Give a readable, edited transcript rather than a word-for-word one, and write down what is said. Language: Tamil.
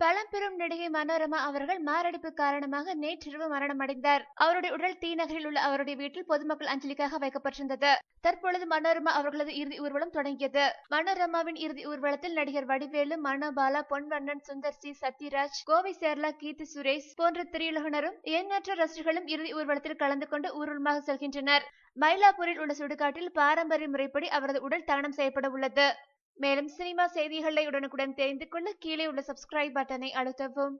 பழம்பெரும் நடிகை மனோரமா அவர்கள் மாரடைப்பு காரணமாக நேற்றிரவு மரணமடைந்தார். அவருடைய உடல் டி நகரில் உள்ள அவருடைய வீட்டில் பொதுமக்கள் அஞ்சலிக்காக வைக்கப்பட்டிருந்தது. தற்பொழுது மனோரமா அவர்களது இறுதி ஊர்வலம் தொடங்கியது. மனோரமாவின் இறுதி ஊர்வலத்தில் நடிகர் வடிவேலு, மனோபாலா, பொன்வண்ணன், சுந்தர் சி, சத்யராஜ், கோவை சேர்லா, கீர்த்தி சுரேஷ் போன்ற திரையுலகினரும் எண்ணற்ற ரசிகர்களும் இறுதி ஊர்வலத்தில் கலந்து கொண்டு ஊர்வலமாக செல்கின்றனர். மயிலாப்பூரில் உள்ள சுடுகாட்டில் பாரம்பரிய முறைப்படி அவரது உடல் தகனம் செய்யப்பட உள்ளது. மேலும் சினிமா செய்திகளை உடனுக்குடன் தெரிந்து கொள்ள கீழே உள்ள சப்ஸ்கிரைப் பட்டனை அழுத்தவும்.